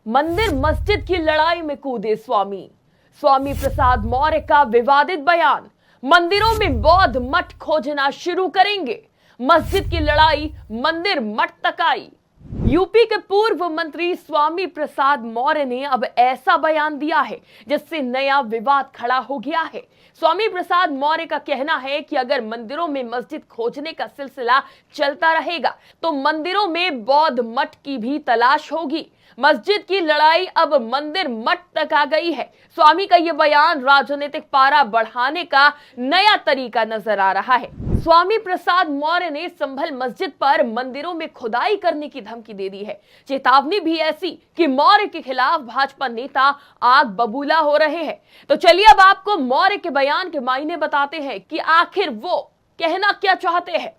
मंदिर मस्जिद की लड़ाई में कूदे स्वामी। स्वामी प्रसाद मौर्य का विवादित बयान। मंदिरों में बौद्ध मठ खोजना शुरू करेंगे। मस्जिद की लड़ाई मंदिर मठ तक आई। यूपी के पूर्व मंत्री स्वामी प्रसाद मौर्य ने अब ऐसा बयान दिया है जिससे नया विवाद खड़ा हो गया है। स्वामी प्रसाद मौर्य का कहना है कि अगर मंदिरों में मस्जिद खोजने का सिलसिला चलता रहेगा तो मंदिरों में बौद्ध मठ की भी तलाश होगी। मस्जिद की लड़ाई अब मंदिर मठ तक आ गई है। स्वामी का यह बयान राजनीतिक पारा बढ़ाने का नया तरीका नजर आ रहा है। स्वामी प्रसाद मौर्य ने संभल मस्जिद पर मंदिरों में खुदाई करने की धमकी दे दी है। चेतावनी भी ऐसी कि मौर्य के खिलाफ भाजपा नेता आग बबूला हो रहे हैं। तो चलिए अब आपको मौर्य के बयान के मायने बताते हैं कि आखिर वो कहना क्या चाहते हैं।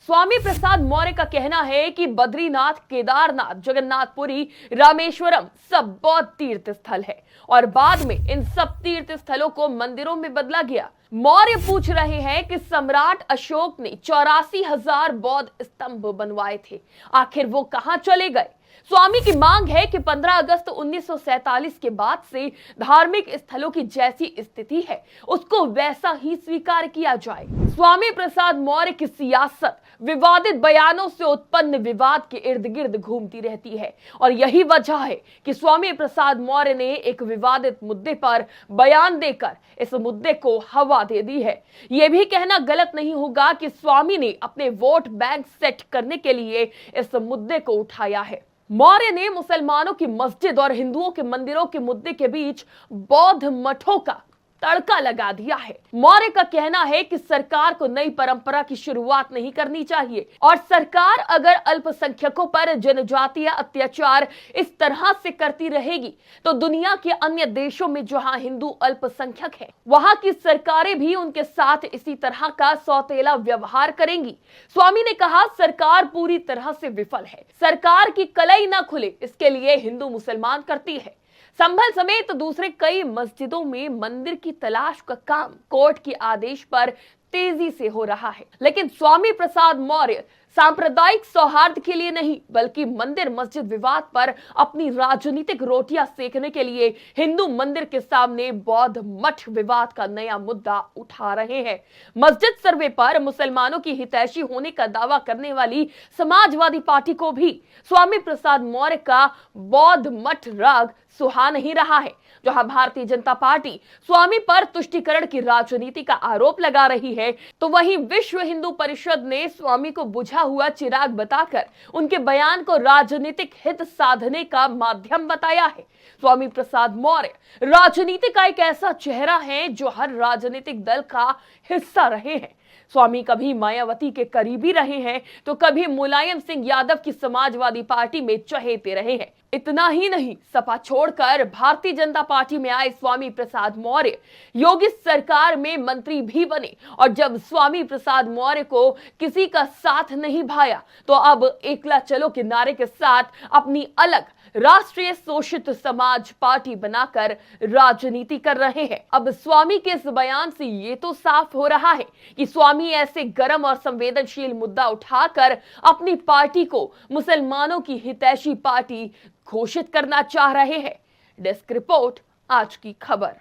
स्वामी प्रसाद मौर्य का कहना है कि बद्रीनाथ, केदारनाथ, जगन्नाथपुरी, रामेश्वरम सब बौद्ध तीर्थ स्थल है और बाद में इन सब तीर्थ स्थलों को मंदिरों में बदला गया। मौर्य पूछ रहे हैं कि सम्राट अशोक ने 84,000 बौद्ध स्तंभ बनवाए थे, आखिर वो कहां चले गए। स्वामी की मांग है कि 15 अगस्त 1947 के बाद से धार्मिक स्थलों की जैसी स्थिति है उसको वैसा ही स्वीकार किया जाए। स्वामी प्रसाद मौर्य की सियासत विवादित बयानों से उत्पन्न विवाद के इर्द गिर्द घूमती रहती है और यही वजह है कि स्वामी प्रसाद मौर्य ने एक विवादित मुद्दे पर बयान देकर इस मुद्दे को हवा दे दी है। यह भी कहना गलत नहीं होगा कि स्वामी ने अपने वोट बैंक सेट करने के लिए इस मुद्दे को उठाया है। मौर्य ने मुसलमानों की मस्जिद और हिंदुओं के मंदिरों के मुद्दे के बीच बौद्ध मठों का तड़का लगा दिया है। मौर्य का कहना है कि सरकार को नई परंपरा की शुरुआत नहीं करनी चाहिए और सरकार अगर अल्पसंख्यकों पर जनजातीय अत्याचार इस तरह से करती रहेगी तो दुनिया के अन्य देशों में जहां हिंदू अल्पसंख्यक हैं, वहां की सरकारें भी उनके साथ इसी तरह का सौतेला व्यवहार करेंगी। स्वामी ने कहा, सरकार पूरी तरह से विफल है। सरकार की कलई न खुले इसके लिए हिंदू मुसलमान करती है। संभल समेत दूसरे कई मस्जिदों में मंदिर की तलाश का काम कोर्ट के आदेश पर तेजी से हो रहा है, लेकिन स्वामी प्रसाद मौर्य सांप्रदायिक सौहार्द के लिए नहीं बल्कि मंदिर मस्जिद विवाद पर अपनी राजनीतिक रोटियां सेकने के लिए हिंदू मंदिर के सामने बौद्ध मठ विवाद का नया मुद्दा उठा रहे हैं। मस्जिद सर्वे पर मुसलमानों की हितैषी होने का दावा करने वाली समाजवादी पार्टी को भी स्वामी प्रसाद मौर्य का बौद्ध मठ राग सुहा नहीं रहा है। जहां भारतीय जनता पार्टी स्वामी पर तुष्टीकरण की राजनीति का आरोप लगा रही है तो वहीं विश्व हिंदू परिषद ने स्वामी को बुझा हुआ चिराग बताकर उनके बयान को राजनीतिक हित साधने का माध्यम बताया है। स्वामी प्रसाद मौर्य राजनीति का एक ऐसा चेहरा है जो हर राजनीतिक दल का हिस्सा रहे हैं। स्वामी कभी मायावती के करीबी रहे हैं तो कभी मुलायम सिंह यादव की समाजवादी पार्टी में चहेते रहे हैं। इतना ही नहीं, सपा छोड़कर भारतीय जनता पार्टी में आए स्वामी प्रसाद मौर्य योगी सरकार में मंत्री भी बने और जब स्वामी प्रसाद मौर्य को किसी का साथ नहीं भाया तो अब एकला चलो के नारे के साथ अपनी अलग राष्ट्रीय शोषित समाज पार्टी बनाकर राजनीति कर रहे हैं। अब स्वामी के इस बयान से ये तो साफ हो रहा है कि स्वामी ऐसे गर्म और संवेदनशील मुद्दा उठाकर अपनी पार्टी को मुसलमानों की हितैषी पार्टी घोषित करना चाह रहे हैं। डेस्क रिपोर्ट, आज की खबर।